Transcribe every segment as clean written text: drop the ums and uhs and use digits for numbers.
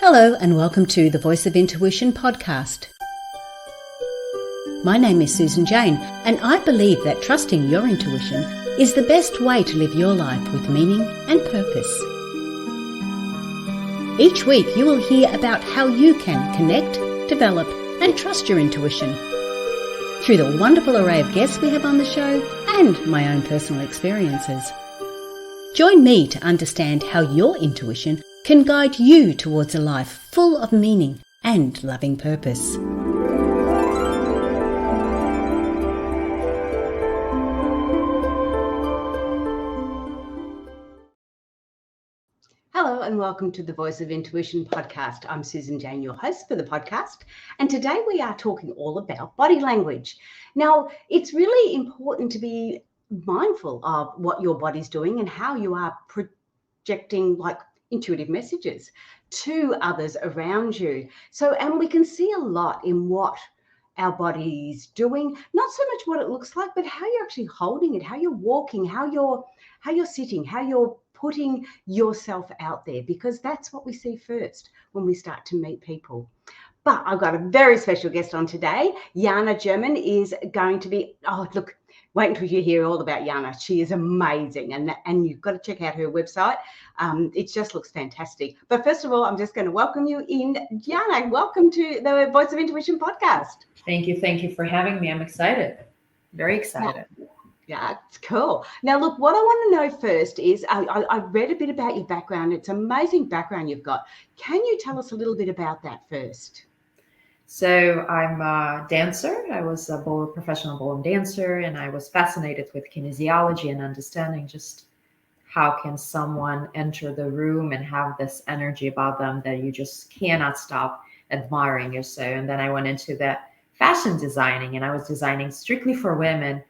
Hello and welcome to the Voice of Intuition podcast. My name is Susan Jane and I believe that trusting your intuition is the best way to live your life with meaning and purpose. Each week you will hear about how you can connect, develop and trust your intuition through the wonderful array of guests we have on the show and my own personal experiences. Join me to understand how your intuition can guide you towards a life full of meaning and loving purpose. Hello and welcome to the Voice of Intuition podcast. I'm Susan Jane, your host for the podcast, and today we are talking all about body language. Now, it's really important to be mindful of what your body's doing and how you are projecting intuitive messages to others around you. And we can see a lot in what our body's doing, not so much what it looks like, but how you're actually holding it, how you're walking, how you're sitting, how you're putting yourself out there, because that's what we see first when we start to meet people. But I've got a very special guest on today. Yana German is going to be, wait until you hear all about Yana. She is amazing, and you've got to check out her website. It just looks fantastic. But first of all, I'm just going to welcome you in. Yana, welcome to the Voice of Intuition podcast. Thank you for having me. I'm excited. Very excited. Yeah, it's cool. Now, look, what I want to know first is I read a bit about your background. It's an amazing background you've got. Can you tell us a little bit about that first? So I'm a dancer. I was a professional ballroom dancer, and I was fascinated with kinesiology and understanding just how can someone enter the room and have this energy about them that you just cannot stop admiring yourself. And then I went into that fashion designing, and I was designing strictly for women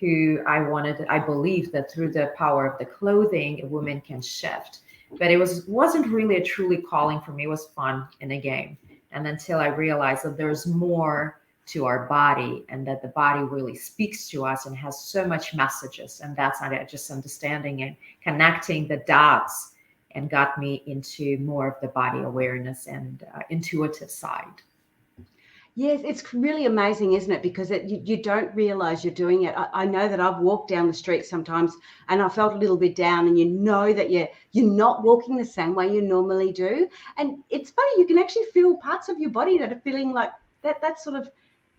who I believed that through the power of the clothing, a woman can shift. But it wasn't really a truly calling for me. It was fun in a game. And until I realized that there's more to our body and that the body really speaks to us and has so much messages. And that's not just understanding and connecting the dots, and got me into more of the body awareness and intuitive side. Yes, it's really amazing, isn't it? Because you don't realize you're doing it. I know that I've walked down the street sometimes and I felt a little bit down, and you know that you're not walking the same way you normally do. And it's funny, you can actually feel parts of your body that are feeling like that's sort of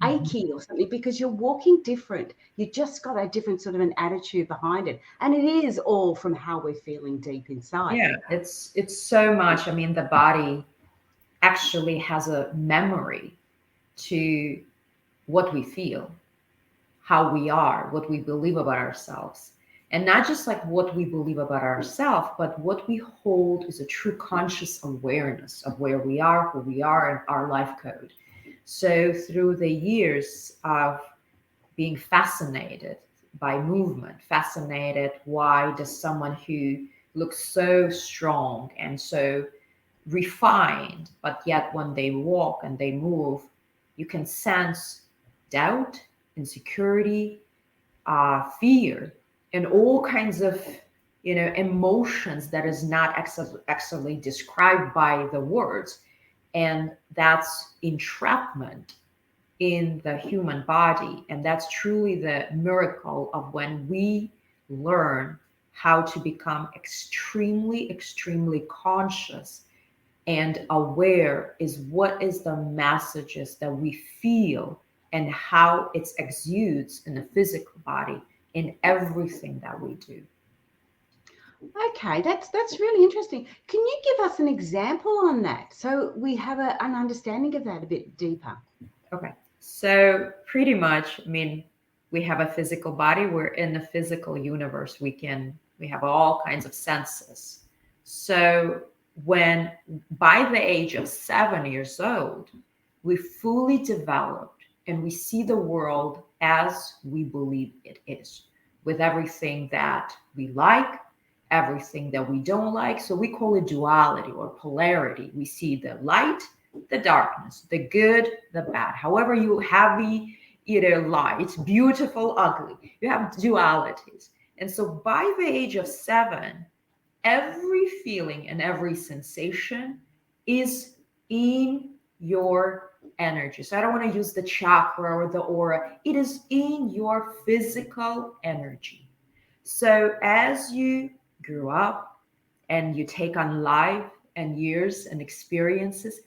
achy or something, because you're walking different. You just got a different sort of an attitude behind it. And it is all from how we're feeling deep inside. Yeah, it's so much. I mean, the body actually has a memory to what we feel, how we are, what we believe about ourselves. And not just like what we believe about ourselves, but what we hold is a true conscious awareness of where we are, who we are, and our life code. So through the years of being fascinated by movement, fascinated, why does someone who looks so strong and so refined, but yet when they walk and they move, you can sense doubt, insecurity, fear, and all kinds of, emotions that is not actually described by the words. And that's entrapment in the human body. And that's truly the miracle of when we learn how to become extremely, extremely conscious and aware is what is the messages that we feel and how it exudes in the physical body in everything that we do. Okay, that's really interesting. Can you give us an example on that so we have an understanding of that a bit deeper? Okay, so pretty much, we have a physical body. We're in the physical universe. We have all kinds of senses. So when by the age of 7 years old, we fully developed and we see the world as we believe it is, with everything that we like, everything that we don't like. So we call it duality or polarity. We see the light, the darkness, the good, the bad. However you have light, beautiful, ugly. You have dualities. And so by the age of 7, every feeling and every sensation is in your energy. So I don't want to use the chakra or the aura. It is in your physical energy. So as you grew up and you take on life and years and experiences,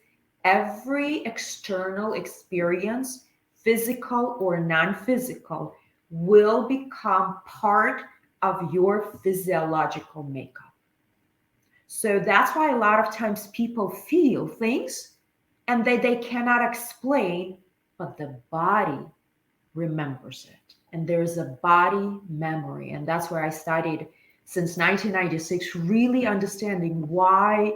every external experience, physical or non-physical, will become part of your physiological makeup. So that's why a lot of times people feel things and they cannot explain, but the body remembers it. And there's a body memory. And that's where I studied since 1996, really understanding why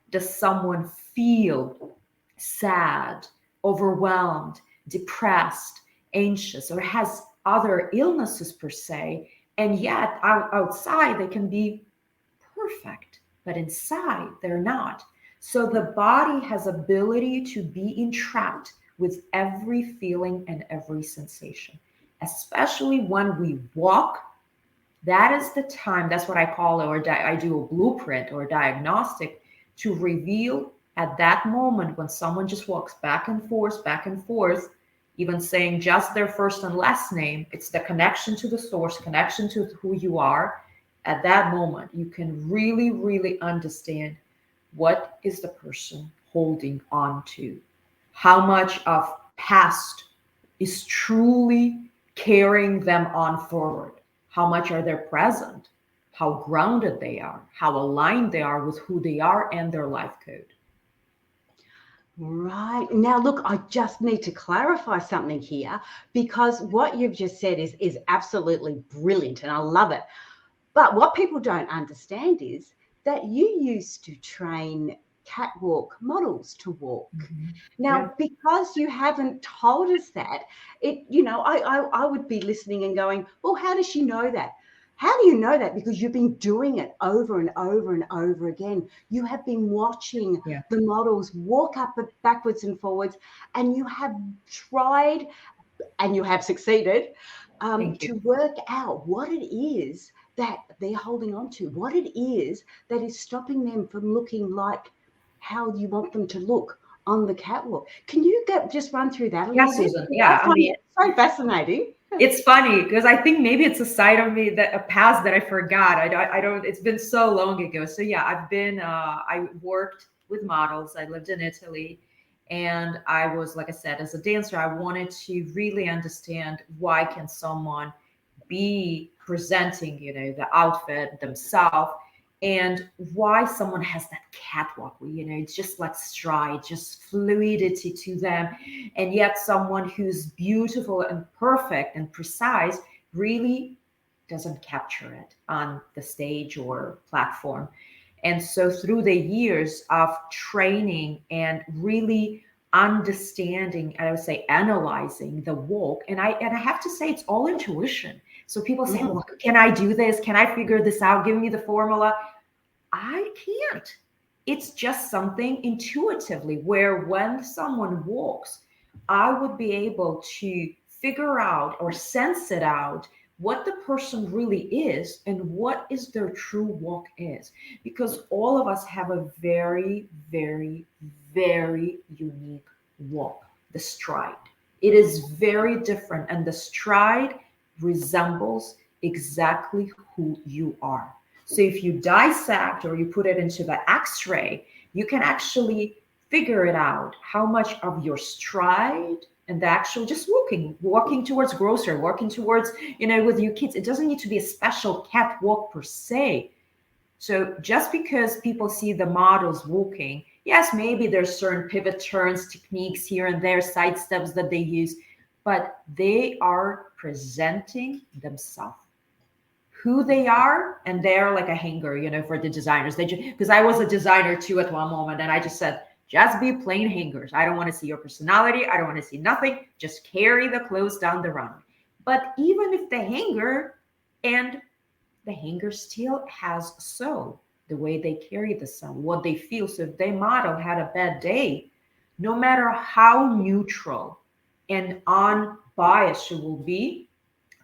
does someone feel sad, overwhelmed, depressed, anxious, or has other illnesses per se. And yet outside they can be perfect, but inside they're not. So the body has ability to be entrapped with every feeling and every sensation, especially when we walk. That is the time, that's what I call it, or I do a blueprint or a diagnostic to reveal at that moment when someone just walks back and forth, even saying just their first and last name. It's the connection to the source, connection to who you are. At that moment, you can really, really understand what is the person holding on to, how much of past is truly carrying them on forward, how much are they present, how grounded they are, how aligned they are with who they are and their life code. Right. Now, look, I just need to clarify something here, because what you've just said is absolutely brilliant and I love it. But what people don't understand is that you used to train catwalk models to walk. Mm-hmm. Now, Yeah. because you haven't told us that, I would be listening and going, well, how does she know that? How do you know that? Because you've been doing it over and over and over again. You have been watching Yeah. the models walk up backwards and forwards, and you have tried and you have succeeded Thank you. to work out what it is that they're holding on to, what it is that is stopping them from looking like how you want them to look on the catwalk. Can you just run through that a Yeah, little bit? Susan. Because Yeah, I I find mean, it so fascinating. it's funny because I think maybe it's a side of me, that a past that I forgot. I don't, it's been so long ago. So yeah, I worked with models. I lived in Italy, and I was, like I said, as a dancer, I wanted to really understand why can someone be presenting, the outfit themselves, and why someone has that catwalk where, it's just like stride, just fluidity to them. And yet someone who's beautiful and perfect and precise really doesn't capture it on the stage or platform. And so through the years of training and really understanding, I would say analyzing the walk, and I have to say it's all intuition. So people say, Mm. well, can I do this? Can I figure this out? Give me the formula. I can't. It's just something intuitively where when someone walks, I would be able to figure out or sense it out what the person really is and what is their true walk is. Because all of us have a very, very, very unique walk, the stride. It is very different, and the stride resembles exactly who you are. So if you dissect or you put it into the x-ray, you can actually figure it out how much of your stride and the actual just walking towards grocery, walking towards, with your kids. It doesn't need to be a special catwalk per se. So just because people see the models walking, yes, maybe there's certain pivot turns, techniques here and there, side steps that they use, but they are presenting themselves, who they are, and they're like a hanger, for the designers. They just, because I was a designer too at one moment, and I just said, just be plain hangers. I don't want to see your personality. I don't want to see nothing. Just carry the clothes down the runway. But even if the hanger still has soul, the way they carry the sun, what they feel. So if they model had a bad day, no matter how neutral and unbiased she will be,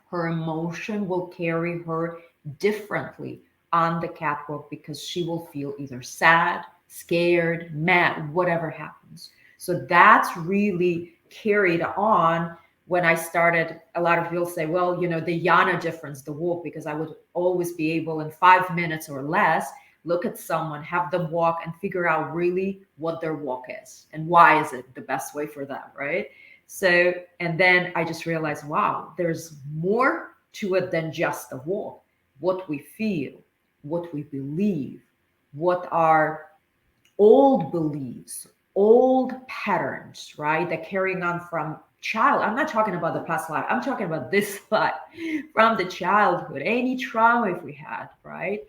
her emotion will carry her differently on the catwalk, because she will feel either sad, scared, mad, whatever happens. So that's really carried on when I started. A lot of people say, well, the Yana difference, the walk, because I would always be able in 5 minutes or less look at someone, have them walk, and figure out really what their walk is and why is it the best way for them, right? So, and then I just realized, wow, there's more to it than just a walk. What we feel, what we believe, what are old beliefs, old patterns, right? That carrying on from child. I'm not talking about the past life. I'm talking about this life, from the childhood, any trauma if we had, right?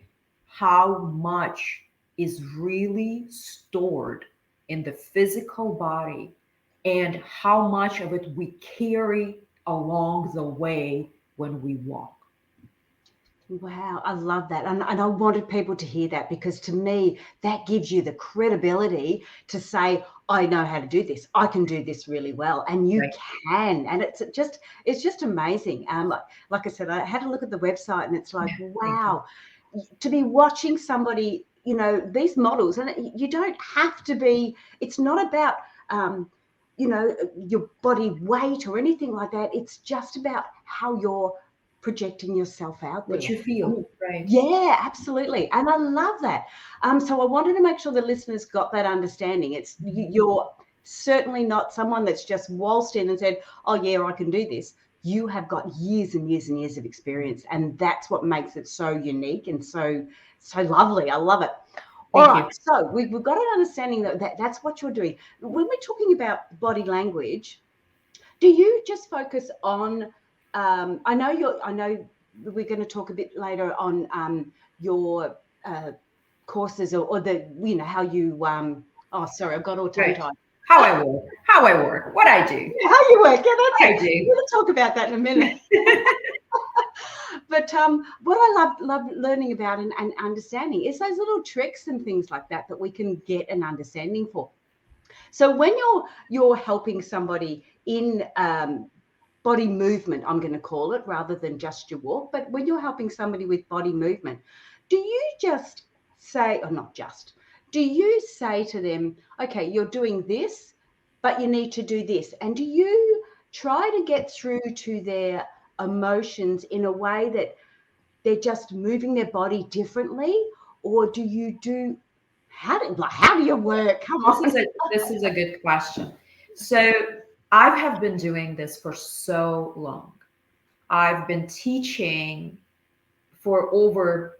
How much is really stored in the physical body, and how much of it we carry along the way when we walk. Wow, I love that. And I wanted people to hear that, because to me, that gives you the credibility to say, I know how to do this. I can do this really well. And you Right. can. And it's just amazing. Like I said, I had a look at the website, and it's like, Thank you. wow, to be watching somebody, these models, and you don't have to be, it's not about, your body weight or anything like that. It's just about how you're projecting yourself out What there. you feel, And right? yeah, absolutely. And I love that. So I wanted to make sure the listeners got that understanding. You're certainly not someone that's just waltzed in and said, oh yeah, I can do this. You have got years and years and years of experience. And that's what makes it so unique and so lovely. I love it. All Thank right. you. So we've got an understanding that's what you're doing. When we're talking about body language, do you just focus on? I know we're going to talk a bit later on your courses, or the how you. Oh, sorry, I've got all tongue Right. tied. How I work, what I do, How you work? Yeah, that's what I it. do. We're going to talk about that in a minute. But what I love learning about and understanding is those little tricks and things like that we can get an understanding for. So when you're helping somebody in body movement, I'm going to call it, rather than just your walk. But when you're helping somebody with body movement, do you just say, or not just, do you say to them, okay, you're doing this, but you need to do this? And do you try to get through to their emotions in a way that they're just moving their body differently? Or do you do, how do you work? Come This is on. a this is a good question. So I have been doing this for so long. I've been teaching for over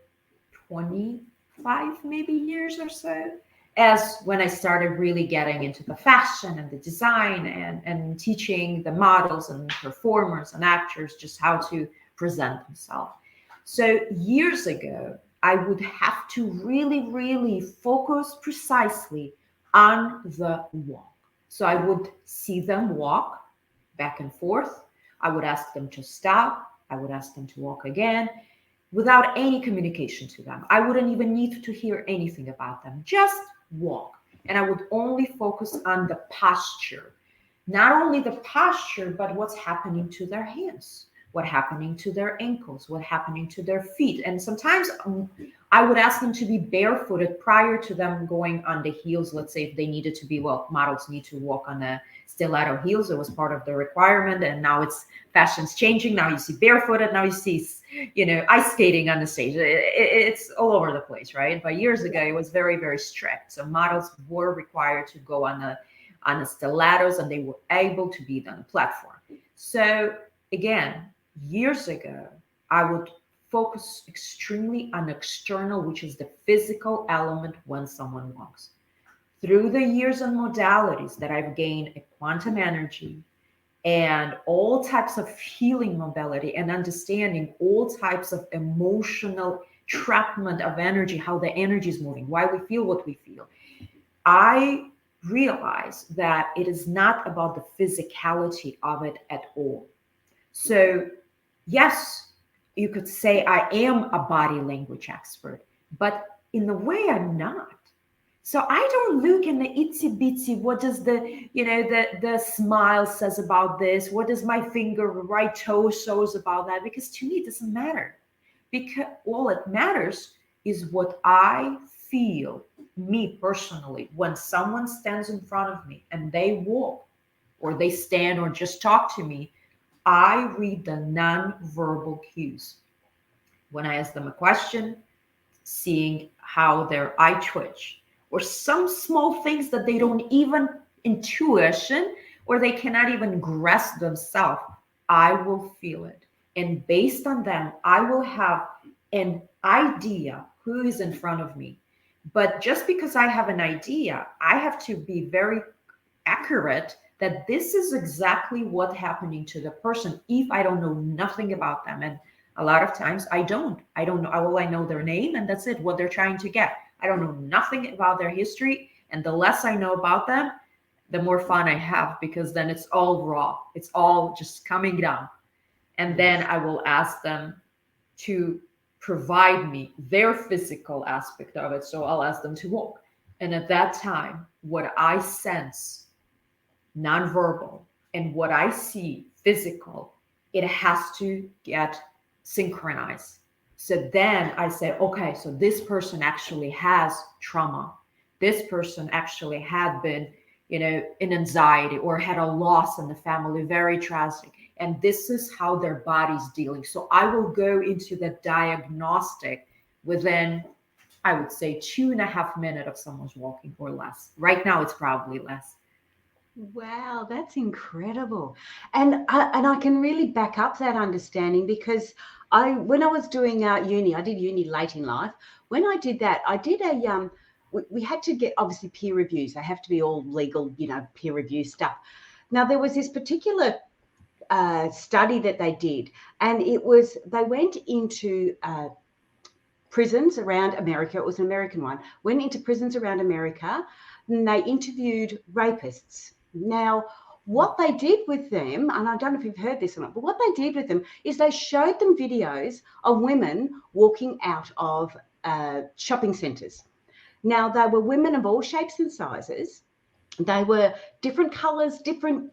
25 maybe years or so, as when I started really getting into the fashion and the design, and teaching the models and performers and actors just how to present themselves. So years ago, I would have to really, really focus precisely on the walk. So I would see them walk back and forth. I would ask them to stop. I would ask them to walk again without any communication to them. I wouldn't even need to hear anything about them. Just walk. And I would only focus on the posture. Not only the posture, but what's happening to their hands, what happening to their ankles, what happening to their feet. And sometimes I would ask them to be barefooted prior to them going on the heels. Let's say if they needed to be, well, models need to walk on a stiletto heels. It was part of the requirement. And now fashion's changing. Now you see barefooted. Now you see, ice skating on the stage. It's all over the place, right? But years ago, it was very, very strict. So models were required to go on the stilettos, and they were able to be on the platform. So again, years ago, I would focus extremely on external, which is the physical element when someone walks. Through the years and modalities that I've gained a quantum energy and all types of healing mobility and understanding all types of emotional trapment of energy, how the energy is moving, why we feel what we feel, I realize that it is not about the physicality of it at all. So, yes, you could say I am a body language expert, but in a way I'm not. So I don't look in the itsy bitsy, what does the smile says about this? What does my finger right toe shows about that? Because to me it doesn't matter. Because all it matters is what I feel, me personally, when someone stands in front of me and they walk or they stand or just talk to me, I read the non-verbal cues. When I ask them a question, seeing how their eye twitch or some small things that they don't even intuition or they cannot even grasp themselves, I will feel it. And based on them, I will have an idea who is in front of me. But just because I have an idea, I have to be very accurate that this is exactly what happening to the person if I don't know nothing about them. And a lot of times I don't know. All I know their name and that's it, what they're trying to get. I don't know nothing about their history. And the less I know about them, the more fun I have, because then it's all raw. It's all just coming down. And then I will ask them to provide me their physical aspect of it. So I'll ask them to walk. And at that time, what I sense nonverbal and what I see physical, it has to get synchronized. So then I say, okay, so this person actually has trauma. This person actually had been, in anxiety or had a loss in the family, very tragic. And this is how their body's dealing. So I will go into the diagnostic within, I would say, 2.5 minutes of someone's walking or less. Right now, it's probably less. Wow, that's incredible. And I can really back up that understanding because when I was doing uni, I did uni late in life. When I did that, I did we had to get obviously peer reviews. They have to be all legal, peer review stuff. Now there was this particular study that they did, and they went into prisons around America. It was an American one. Went into prisons around America, and they interviewed rapists. Now, what they did with them, and I don't know if you've heard this or not, but what they did with them is they showed them videos of women walking out of shopping centres. Now, they were women of all shapes and sizes. They were different colors, different,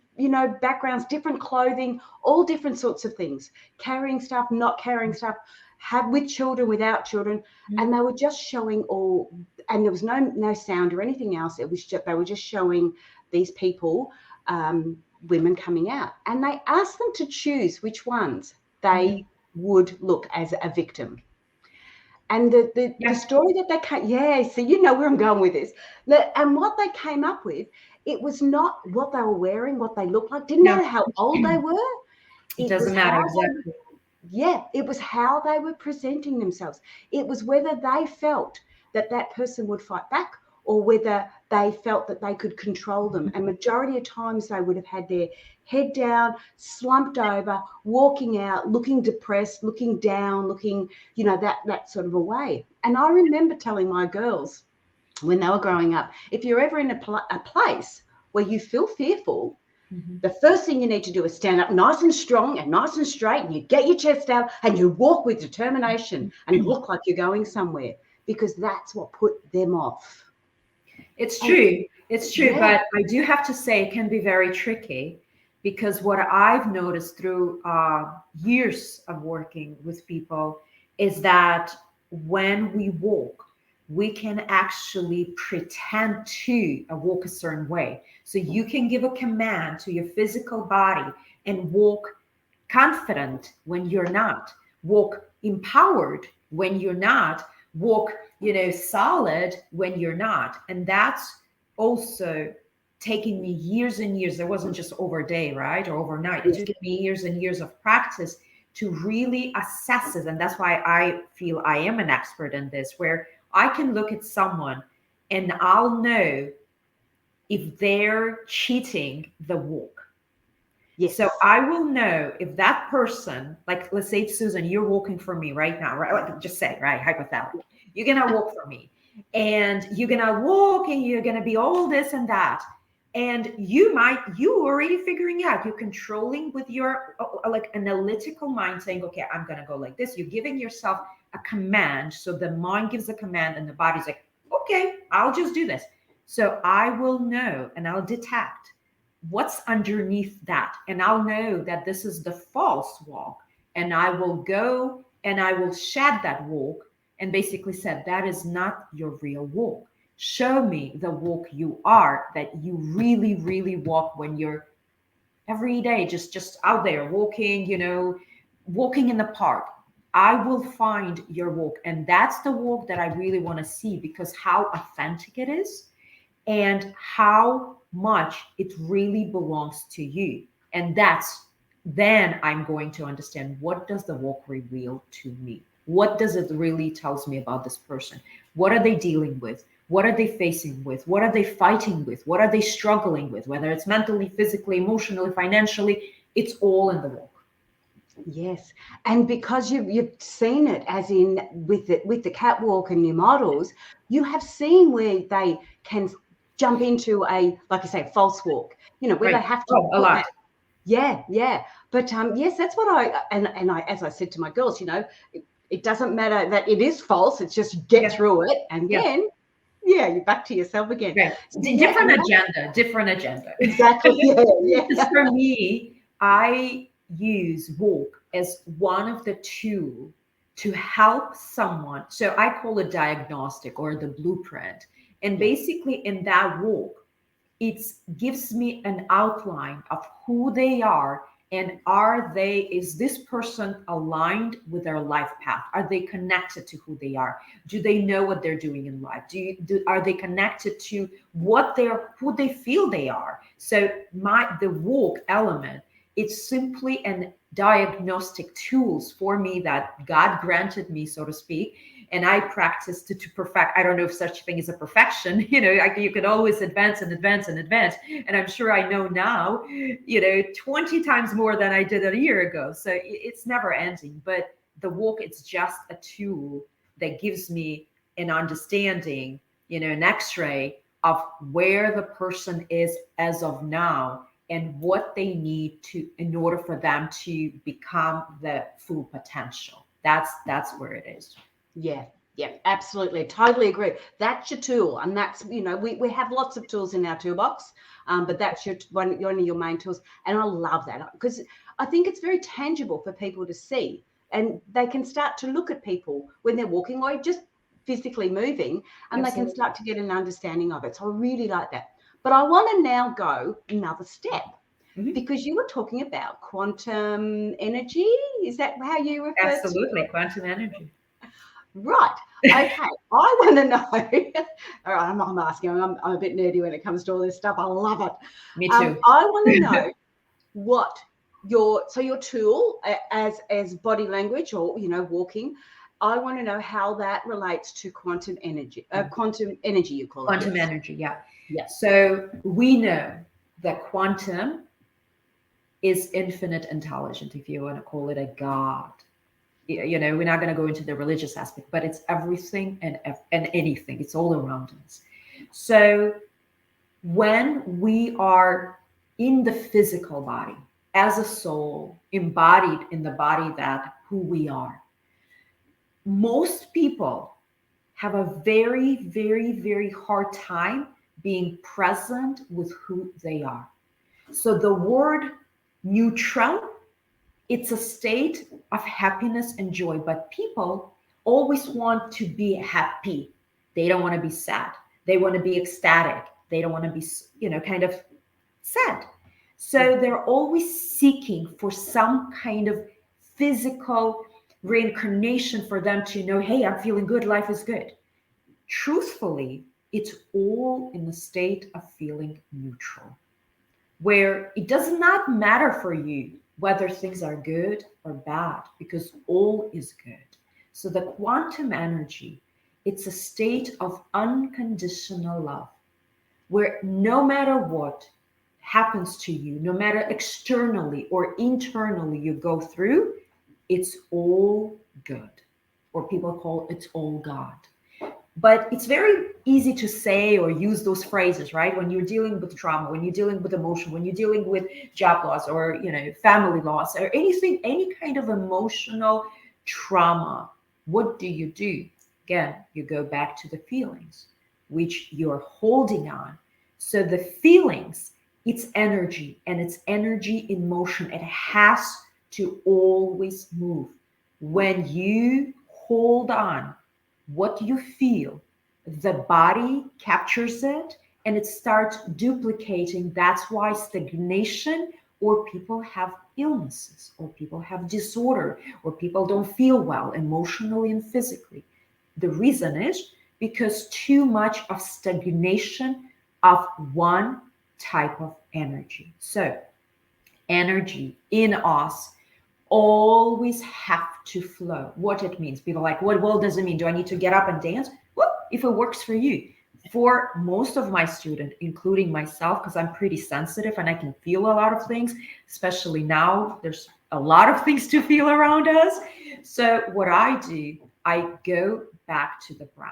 backgrounds, different clothing, all different sorts of things, carrying stuff, not carrying stuff, with children, without children. And they were just showing all, and there was no sound or anything else. It was just, they were just showing these people, women coming out. And they asked them to choose which ones they would look as a victim. And the story that they came, so you know where I'm going with this. And what they came up with, it was not what they were wearing, what they looked like. Didn't matter how old they were. It doesn't matter exactly. It was how they were presenting themselves. It was whether they felt that person would fight back or whether they felt that they could control them. And majority of times they would have had their head down, slumped over, walking out, looking depressed, looking down, looking, that sort of a way. And I remember telling my girls when they were growing up, if you're ever in a place where you feel fearful, the first thing you need to do is stand up nice and strong and nice and straight, and you get your chest out and you walk with determination and look like you're going somewhere, because that's what put them off. It's true. It's true. Yeah. But I do have to say it can be very tricky, because what I've noticed through years of working with people is that when we walk, we can actually pretend to walk a certain way. So you can give a command to your physical body and walk confident when you're not, walk empowered when you're not, walk, solid when you're not. And that's also taking me years and years. It wasn't just over a day, right? Or overnight. It took me years and years of practice to really assess it. And that's why I feel I am an expert in this, where I can look at someone and I'll know if they're cheating the walk. Yes. So I will know if that person, like, let's say, Susan, you're walking for me right now, right? Just say, right, hypothetically, you're going to walk for me and you're going to walk and you're going to be all this and that. And you already figuring out, you're controlling with your like analytical mind saying, okay, I'm going to go like this. You're giving yourself a command. So the mind gives a command and the body's like, okay, I'll just do this. So I will know and I'll detect what's underneath that. And I'll know that this is the false walk. And I will go and I will shed that walk and basically said, that is not your real walk. Show me the walk you are, that you really, really walk when you're every day just out there walking, walking in the park. I will find your walk. And that's the walk that I really want to see, because how authentic it is and how much it really belongs to you. And then I'm going to understand, what does the walk reveal to me? What does it really tells me about this person? What are they dealing with? What are they facing with? What are they fighting with? What are they struggling with? Whether it's mentally, physically, emotionally, financially, it's all in the walk. Yes, and because you've seen it, as in with the catwalk and your models, you have seen where they can jump into a, like I say, false walk. Where they Right. have to Oh, a put lot. that. Yeah, yeah. But yes, that's what I as I said to my girls, it doesn't matter that it is false. It's just get Yeah. through it, and Yeah. then you're back to yourself again. Right. So, yeah, Different agenda. exactly. Yeah, Because yeah. for me, I use walk as one of the tools to help someone. So I call it diagnostic or the blueprint. And Yeah. basically in that walk, it gives me an outline of who they are, and is this person aligned with their life path? Are they connected to who they are? Do they know what they're doing in life? Are they connected to who they feel they are? So the walk element, it's simply an diagnostic tools for me that God granted me, so to speak, and I practiced to perfect. I don't know if such a thing is a perfection. You can always advance and advance and advance. And I'm sure I know now, 20 times more than I did a year ago. So it's never ending. But the walk, it's just a tool that gives me an understanding, an x-ray of where the person is as of now and what they need in order for them to become the full potential. That's where it is. Yeah, yeah, absolutely. Totally agree. That's your tool. And that's, we have lots of tools in our toolbox, but that's one of your main tools. And I love that, because I think it's very tangible for people to see. And they can start to look at people when they're walking or just physically moving, and they can Absolutely. start to get an understanding of it. So I really like that. But I want to now go another step, Mhm. because you were talking about quantum energy. Is that how you refer to Absolutely. it? Quantum energy. Right. Okay. I want to know. All right. I'm asking. I'm a bit nerdy when it comes to all this stuff. I love it. Me too. I want to know what your tool as body language, or walking. I want to know how that relates to quantum energy. Quantum energy, you call it. Quantum Yes. energy, yeah. Yes. So we know that quantum is infinite intelligent, if you want to call it a god. We're not going to go into the religious aspect, but it's everything and anything. It's all around us. So when we are in the physical body as a soul, embodied in the body, that who we are, most people have a very, very, very hard time being present with who they are. So the word neutral, it's a state of happiness and joy, but people always want to be happy. They don't want to be sad. They want to be ecstatic. They don't want to be, kind of sad. So they're always seeking for some kind of physical reincarnation for them to know, hey, I'm feeling good, life is good. Truthfully, it's all in the state of feeling neutral, where it does not matter for you whether things are good or bad, because all is good. So the quantum energy, it's a state of unconditional love, where no matter what happens to you, no matter externally or internally you go through, it's all good. Or people call it's all God. But it's very easy to say or use those phrases, right? When you're dealing with trauma, when you're dealing with emotion, when you're dealing with job loss or family loss or anything, any kind of emotional trauma, what do? Again, you go back to the feelings, which you're holding on. So the feelings, it's energy, and it's energy in motion. It has to always move. When you hold on what you feel, the body captures it and it starts duplicating. That's why stagnation, or people have illnesses, or people have disorder, or people don't feel well emotionally and physically. The reason is because too much of stagnation of one type of energy. So energy in us always have to flow. What it means, people are like, what well does it mean? Do I need to get up and dance? Well, if it works for you. For most of my students, including myself, because I'm pretty sensitive and I can feel a lot of things, especially now, there's a lot of things to feel around us. So what I do, I go back to the breath.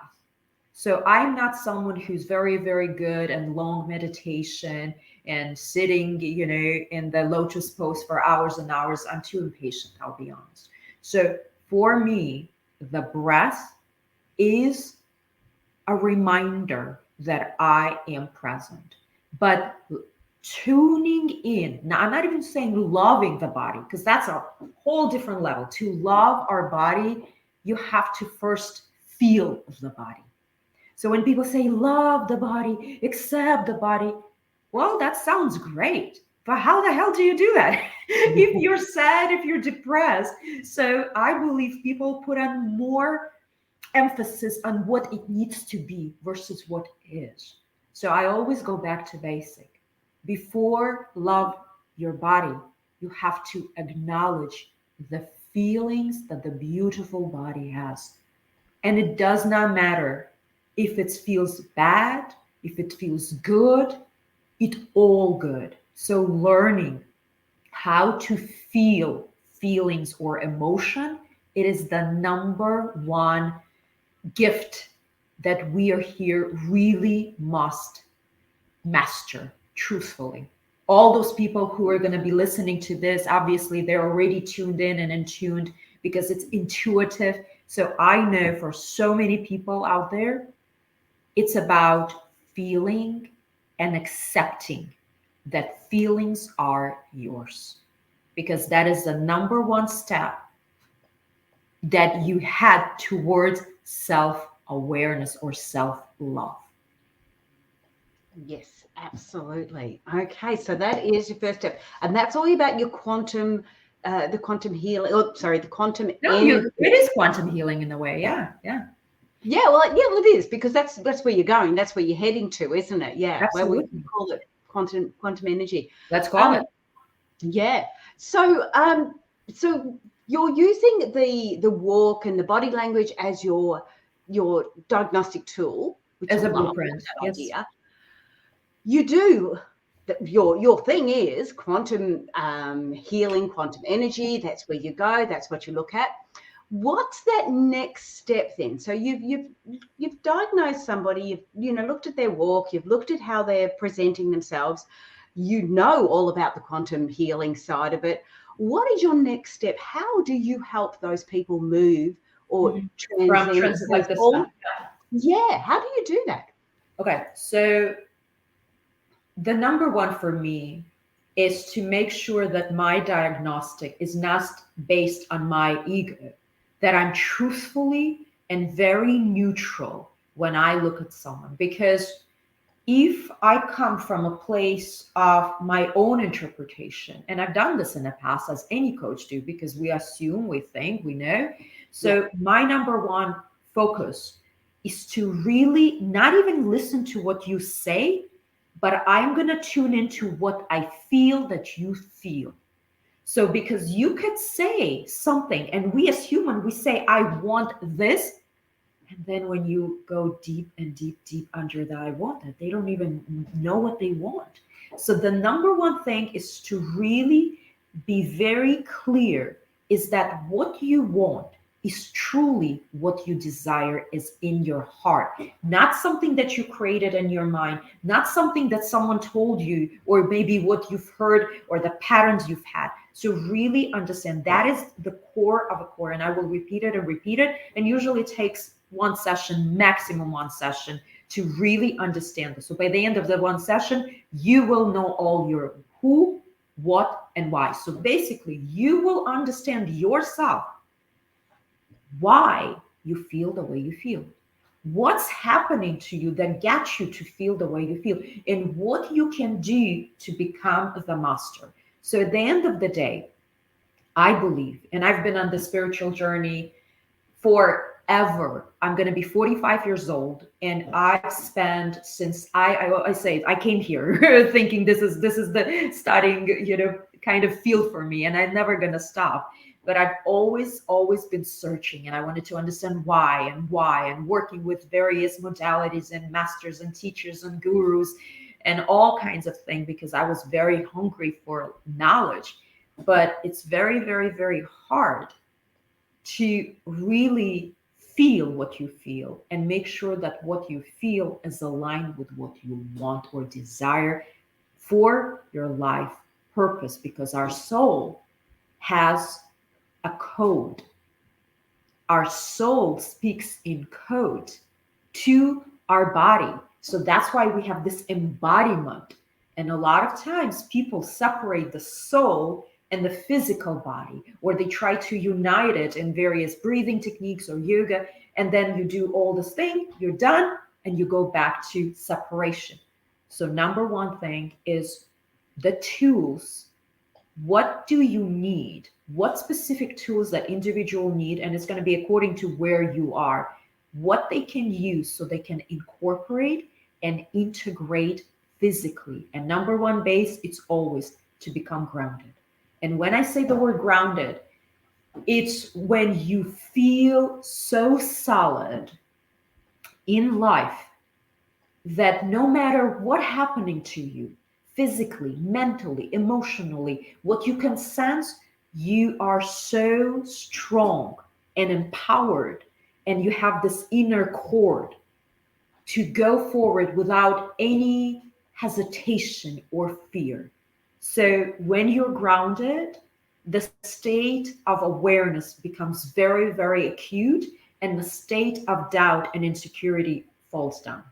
So I'm not someone who's very, very good at long meditation and sitting, in the lotus pose for hours and hours. I'm too impatient, I'll be honest. So for me, the breath is a reminder that I am present. But tuning in, now I'm not even saying loving the body, because that's a whole different level. To love our body, you have to first feel the body. So when people say love the body, accept the body, well, that sounds great. But how the hell do you do that? If you're sad, if you're depressed. So I believe people put on more emphasis on what it needs to be versus what is. So I always go back to basic. Before love your body, you have to acknowledge the feelings that the beautiful body has. And it does not matter if it feels bad, if it feels good, it's all good. So learning how to feel feelings or emotion, it is the number one gift that we are here really must master truthfully. All those people who are going to be listening to this, obviously they're already tuned in and in tuned because it's intuitive. So I know for so many people out there, it's about feeling and accepting that feelings are yours, because that is the number one step that you had towards self-awareness or self-love. Yes, absolutely. Okay, so that is your first step, and that's all about your quantum, the quantum healing. Oh, sorry, the quantum. No, it is quantum healing in a way. Yeah, yeah. Yeah, well, it is, because that's where you're going. That's where you're heading to, isn't it? Yeah, Absolutely. where we call it quantum energy. Let's call it. Yeah. So, so you're using the walk and the body language as your diagnostic tool, which As I a love blueprint. that Yes. idea. You do. Your thing is quantum healing, quantum energy. That's where you go. That's what you look at. What's that next step then? So you've diagnosed somebody. You've looked at their walk. You've looked at how they're presenting themselves. You know all about the quantum healing side of it. What is your next step? How do you help those people move or transcend? Like this stuff. Yeah. How do you do that? Okay, so the number one for me is to make sure that my diagnostic is not based on my ego, that I'm truthfully and very neutral when I look at someone. Because if I come from a place of my own interpretation, and I've done this in the past, as any coach do, because we assume, we think, we know. So my number one focus is to really not even listen to what you say, but I'm going to tune into what I feel that you feel. So because you could say something, and we as human, we say, I want this. And then when you go deep and deep, deep under the I want it, they don't even know what they want. So the number one thing is to really be very clear, is that what you want is truly what you desire is in your heart, not something that you created in your mind, not something that someone told you, or maybe what you've heard or the patterns you've had. So really understand that is the core of a core. And I will repeat it and repeat it. And usually it takes one session, maximum one session, to really understand this. So by the end of the one session, you will know all your who, what, and why. So basically, you will understand yourself, why you feel the way you feel. What's happening to you that gets you to feel the way you feel, and what you can do to become the master. So at the end of the day, I believe, and I've been on the spiritual journey forever. I'm going to be 45 years old, and I've spent since I say I came here thinking this is the starting kind of field for me, and I'm never going to stop. But I've always been searching, and I wanted to understand why, and working with various modalities and masters and teachers and gurus and all kinds of things, because I was very hungry for knowledge. But it's very, very, very hard to really feel what you feel and make sure that what you feel is aligned with what you want or desire for your life purpose, because our soul has a code. Our soul speaks in code to our body. So that's why we have this embodiment. And a lot of times people separate the soul and the physical body, or they try to unite it in various breathing techniques or yoga. And then you do all this thing, you're done, and you go back to separation. So number one thing is the tools. What do you need? What specific tools that individual need? And it's going to be according to where you are, what they can use so they can incorporate and integrate physically. And number one base, it's always to become grounded. And when I say the word grounded, it's when you feel so solid in life that no matter what happening to you, physically, mentally, emotionally, what you can sense, you are so strong and empowered, and you have this inner cord to go forward without any hesitation or fear. So when you're grounded, the state of awareness becomes very, very acute, and the state of doubt and insecurity falls down.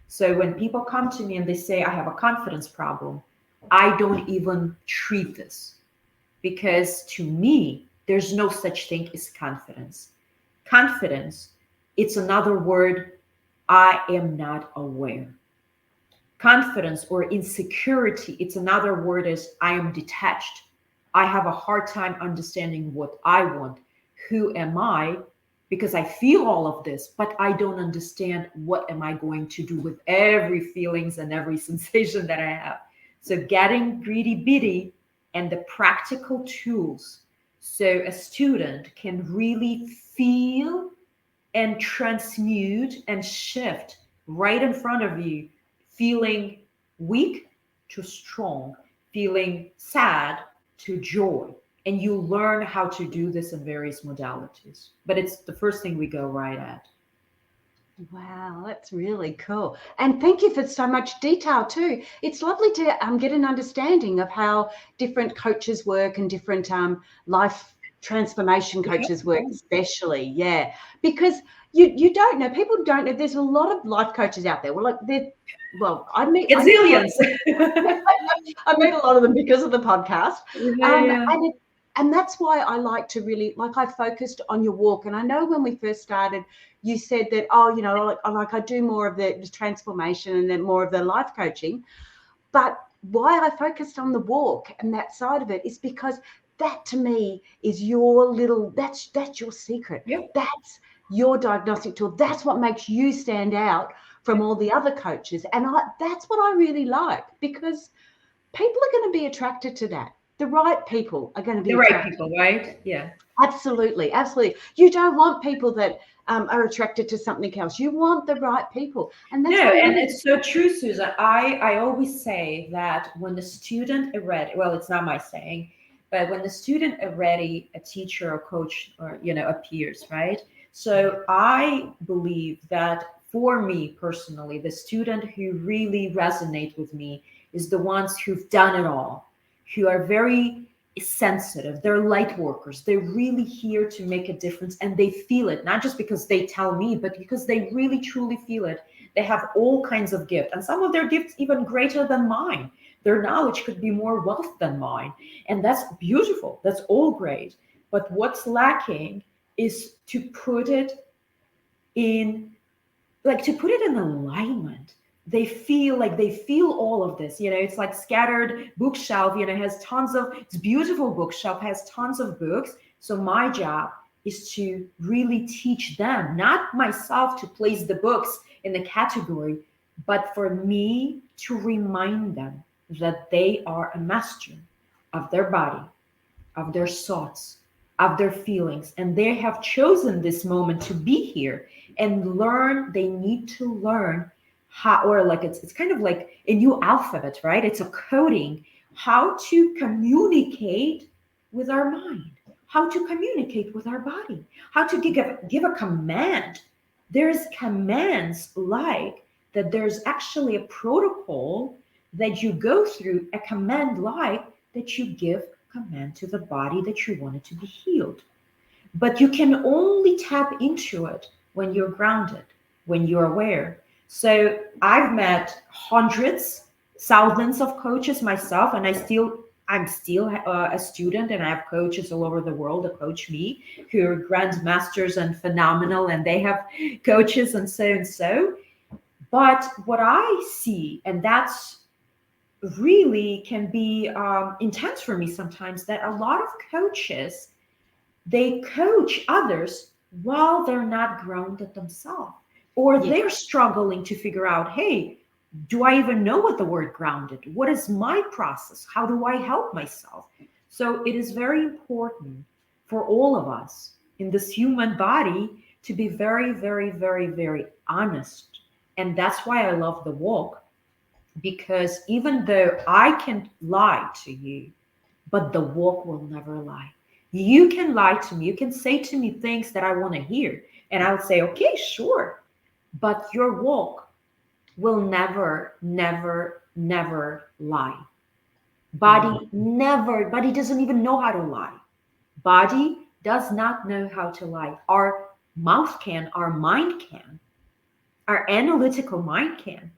So when people come to me and they say, I have a confidence problem, I don't even treat this, because to me, there's no such thing as confidence. Confidence, it's another word, I am not aware. Confidence or insecurity, it's another word, is I am detached. I have a hard time understanding what I want. Who am I? Because I feel all of this, but I don't understand what am I going to do with every feelings and every sensation that I have. So getting greedy bitty and the practical tools, so a student can really feel and transmute and shift right in front of you, feeling weak to strong, feeling sad to joy. And you learn how to do this in various modalities. But it's the first thing we go right at. Wow, that's really cool. And thank you for so much detail too. It's lovely to get an understanding of how different coaches work and different life transformation coaches work, especially. Yeah, because you don't know, people don't know. There's a lot of life coaches out there. I meet Gazillions. I meet a lot of them because of the podcast. Yeah. And that's why I like to really, I focused on your walk. And I know when we first started, you said that, I do more of the transformation and then more of the life coaching. But why I focused on the walk and that side of it is because that to me is that's your secret. Yep. That's your diagnostic tool. That's what makes you stand out from all the other coaches. And that's what I really like, because people are going to be attracted to that. The right people are going to be The right attracted. people, right? Yeah. Absolutely. You don't want people that are attracted to something else. You want the right people. And that's and it's so true, Susan. I always say that when the student is ready, well, it's not my saying, but when the student is ready, a teacher or coach or appears, right? So I believe that for me personally, the student who really resonate with me is the ones who've done it all, who are very sensitive. They're light workers. They're really here to make a difference, and they feel it, not just because they tell me, but because they really truly feel it. They have all kinds of gifts, and some of their gifts even greater than mine. Their knowledge could be more wealth than mine, and that's beautiful. That's all great. But what's lacking is to put it in, like, to put it in alignment. They feel all of this, it's like scattered bookshelf, has tons of, it's beautiful bookshelf, has tons of books. So my job is to really teach them, not myself to place the books in the category, but for me to remind them that they are a master of their body, of their thoughts, of their feelings, and they have chosen this moment to be here and learn. They need to learn how, or like it's kind of like a new alphabet, right? It's a coding, how to communicate with our mind, how to communicate with our body, how to give a command. There's commands like that. There's actually a protocol that you go through, a command like that you give command to the body that you want it to be healed. But you can only tap into it when you're grounded, when you're aware. So I've met hundreds, thousands of coaches myself, and I'm still a student, and I have coaches all over the world that coach me who are grandmasters and phenomenal, and they have coaches and so and so. But what I see, and that's really can be intense for me sometimes, that a lot of coaches, they coach others while they're not grounded themselves, or they're struggling to figure out, hey, do I even know what the word grounded? What is my process? How do I help myself? So it is very important for all of us in this human body to be very, very, very, very honest. And that's why I love the walk, because even though I can lie to you, but the walk will never lie. You can lie to me. You can say to me things that I want to hear. And I'll say, okay, sure. But your walk will never, never, never lie. Body doesn't even know how to lie. Body does not know how to lie. Our mouth can, our mind can, our analytical mind can.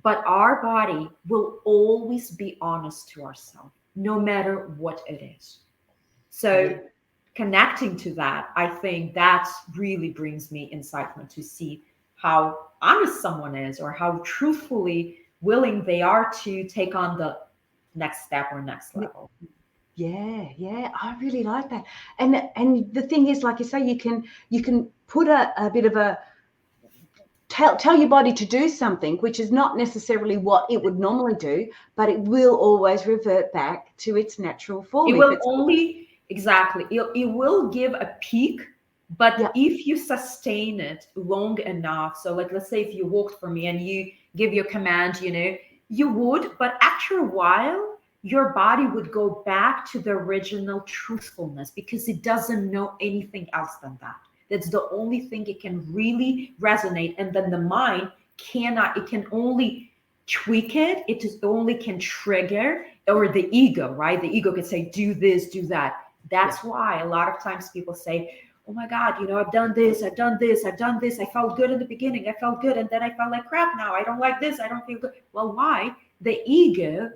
But our body will always be honest to ourselves, no matter what it is. So connecting to that, I think that really brings me excitement to see how honest someone is, or how truthfully willing they are to take on the next step or next level. Yeah, I really like that. And the thing is, like you say, you can put a bit of a tell your body to do something which is not necessarily what it would normally do, but it will always revert back to its natural form. It will only, exactly, it will give a peak, but if you sustain it long enough, so like, let's say if you walked for me and you give your command, you would, but after a while, your body would go back to the original truthfulness, because it doesn't know anything else than that. That's the only thing it can really resonate. And then the mind cannot, it can only tweak it. It just only can trigger, or the ego, right? The ego could say, do this, do that. That's why a lot of times people say, oh my God, I've done this, I've done this, I've done this. I felt good in the beginning. I felt good. And then I felt like crap now. I don't like this. I don't feel good. Well, why? The ego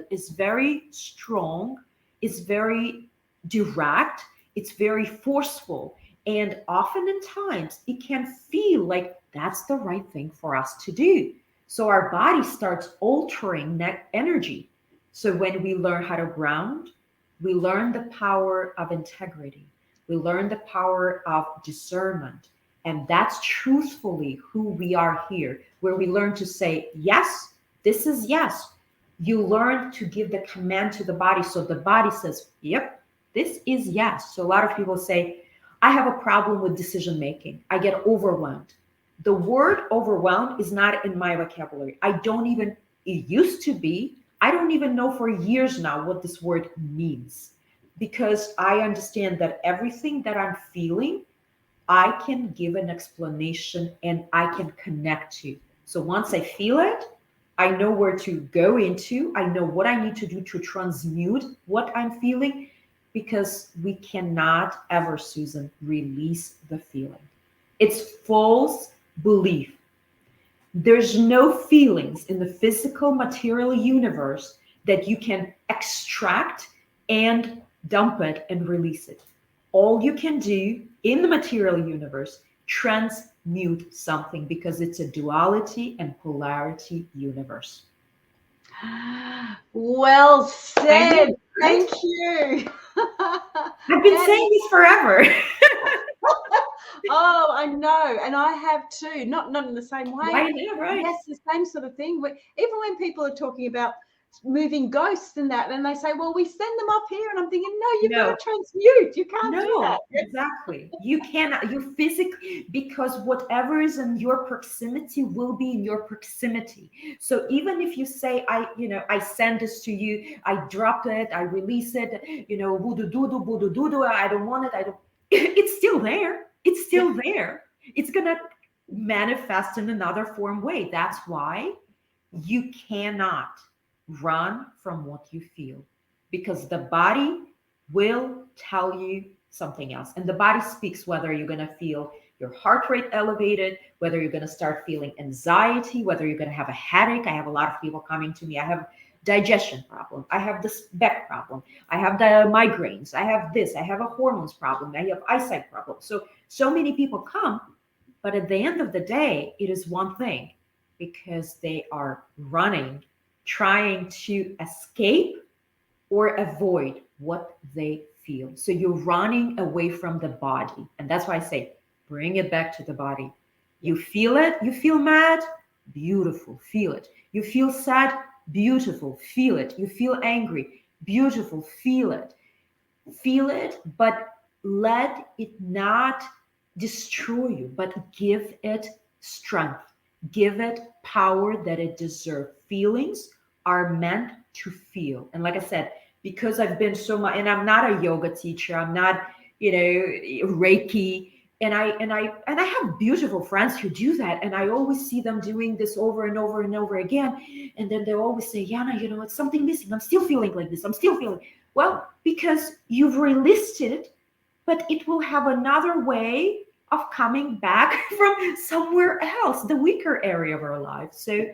is very strong. It's very direct. It's very forceful. And often in times, it can feel like that's the right thing for us to do. So our body starts altering that energy. So when we learn how to ground, we learn the power of integrity. We learn the power of discernment. And that's truthfully who we are here, where we learn to say, yes, this is yes. You learn to give the command to the body. So the body says, yep, this is yes. So a lot of people say, I have a problem with decision making. I get overwhelmed. The word overwhelmed is not in my vocabulary. It used to be. I don't even know for years now what this word means, because I understand that everything that I'm feeling, I can give an explanation and I can connect to. So once I feel it, I know where to go into. I know what I need to do to transmute what I'm feeling. Because we cannot ever, Susan, release the feeling. It's false belief. There's no feelings in the physical material universe that you can extract and dump it and release it. All you can do in the material universe, transmute something, because it's a duality and polarity universe. Well I know, said. right? Thank you. I've been That saying this forever. Oh, I know, and I have too. Not in the same way. I know, right? Yes, the same sort of thing. Even when people are talking about moving ghosts and that, and they say, "Well, we send them up here," and I'm thinking, "No, you've got No. to transmute. You can't do that." No, exactly. You cannot, you physically, because whatever is in your proximity will be in your proximity. So even if you say, I send this to you, I drop it, I release it, voodoo doodoo, I don't want it, I don't, it's still there. It's still there. It's going to manifest in another form way. That's why you cannot run from what you feel, because the body will tell you something else. And the body speaks whether you're going to feel your heart rate elevated, whether you're going to start feeling anxiety, whether you're going to have a headache. I have a lot of people coming to me. I have digestion problem. I have this back problem. I have the migraines. I have this. I have a hormones problem. I have eyesight problem. So many people come, but at the end of the day, it is one thing, because they are running, trying to escape or avoid what they feel. So you're running away from the body. And that's why I say, bring it back to the body. You feel it. You feel mad. Beautiful. Feel it. You feel sad. Beautiful. Feel it. You feel angry. Beautiful. Feel it. Feel it, but let it not destroy you, but give it strength. Give it power that it deserves. Feelings are meant to feel. And like I said, because I've been so much, and I'm not a yoga teacher, I'm not, Reiki, and I have beautiful friends who do that, and I always see them doing this over and over and over again, and then they always say, Yana, it's something missing. I'm still feeling like this. I'm still feeling. Well, because you've released it, but it will have another way of coming back from somewhere else, the weaker area of our life. So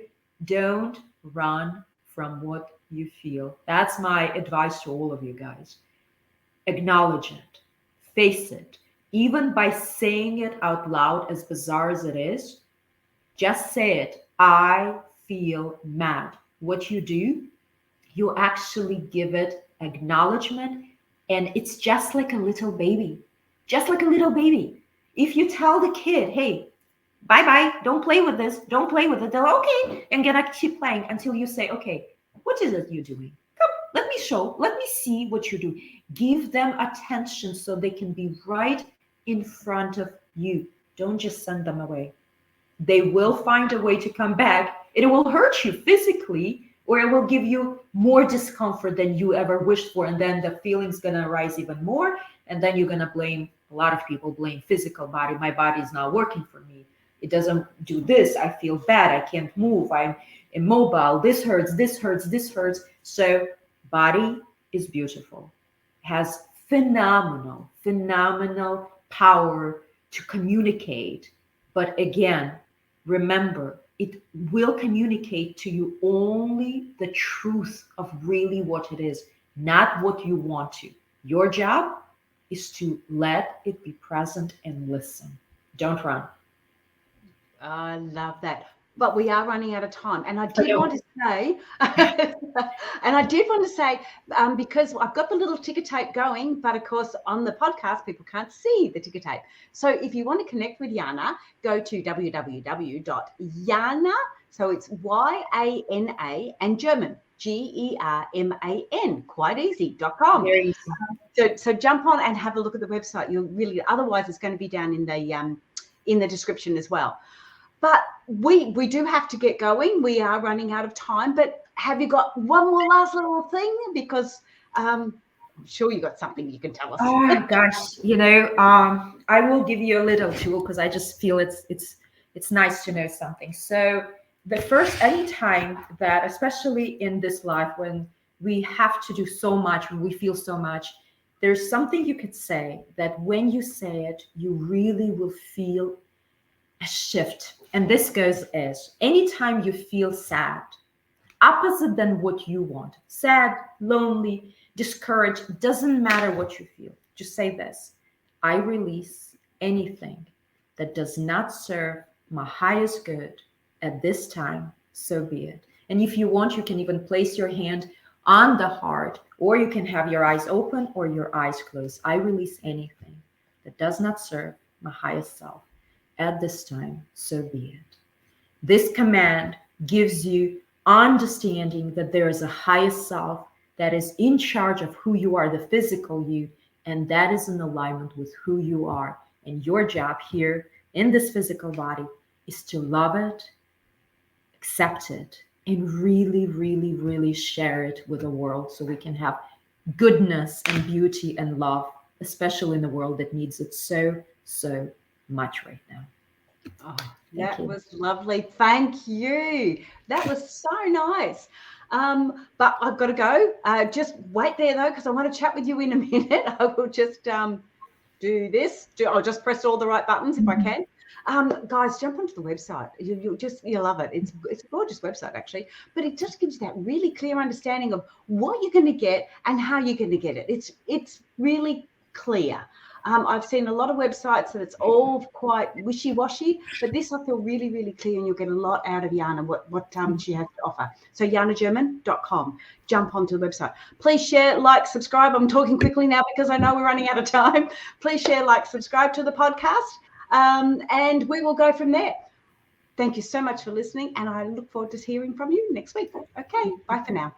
don't run from what you feel. That's my advice to all of you guys. Acknowledge it, face it. Even by saying it out loud, as bizarre as it is, just say it. I feel mad. What you do, you actually give it acknowledgement, and it's just like a little baby. Just like a little baby. If you tell the kid, hey, bye bye, don't play with this, don't play with it, they're okay, and gonna keep playing until you say, okay, what is it you're doing? Come, let me see what you do. Give them attention so they can be right in front of you. Don't just send them away. They will find a way to come back. It will hurt you physically, or it will give you more discomfort than you ever wished for. And then the feeling's going to arise even more. And then you're going to blame, a lot of people blame physical body. My body is not working for me. It doesn't do this. I feel bad. I can't move. I'm immobile. This hurts, this hurts, this hurts. So body is beautiful. Has phenomenal, phenomenal power to communicate. But again, remember, it will communicate to you only the truth of really what it is, not what you want to. Your job is to let it be present and listen. Don't run. I love that. But we are running out of time. And I did Okay. want to say, because I've got the little ticker tape going, but of course on the podcast, people can't see the ticker tape. So if you want to connect with Yana, go to www.yana, so it's YANA and German, GERMAN, quite easy.com. Very easy. So jump on and have a look at the website. You'll really, otherwise it's going to be down in the description as well. But we do have to get going. We are running out of time. But have you got one more last little thing? Because I'm sure you got something you can tell us. Oh gosh, I will give you a little tool, because I just feel it's nice to know something. So any time that, especially in this life, when we have to do so much, when we feel so much, there's something you could say that when you say it, you really will feel a shift. And this goes as, anytime you feel sad, opposite than what you want, sad, lonely, discouraged, doesn't matter what you feel. Just say this: I release anything that does not serve my highest good at this time, so be it. And if you want, you can even place your hand on the heart, or you can have your eyes open or your eyes closed. I release anything that does not serve my highest self at this time, so be it. This command gives you understanding that there is a highest self that is in charge of who you are, the physical you, and that is in alignment with who you are. And your job here in this physical body is to love it, accept it, and really, really, really share it with the world so we can have goodness and beauty and love, especially in the world that needs it so, so much right now. Oh, that was lovely. Thank you. That was so nice. But I've got to go. Just wait there though, because I want to chat with you in a minute. I will just do this. I'll just press all the right buttons if I can. Guys, jump onto the website. You'll love it. It's a gorgeous website actually, but it just gives you that really clear understanding of what you're going to get and how you're going to get it. It's really clear. I've seen a lot of websites that it's all quite wishy-washy, but this I feel really, really clear, and you'll get a lot out of Yana, what she has to offer. So yanagerman.com. Jump onto the website. Please share, like, subscribe. I'm talking quickly now because I know we're running out of time. Please share, like, subscribe to the podcast, and we will go from there. Thank you so much for listening, and I look forward to hearing from you next week. Okay, bye for now.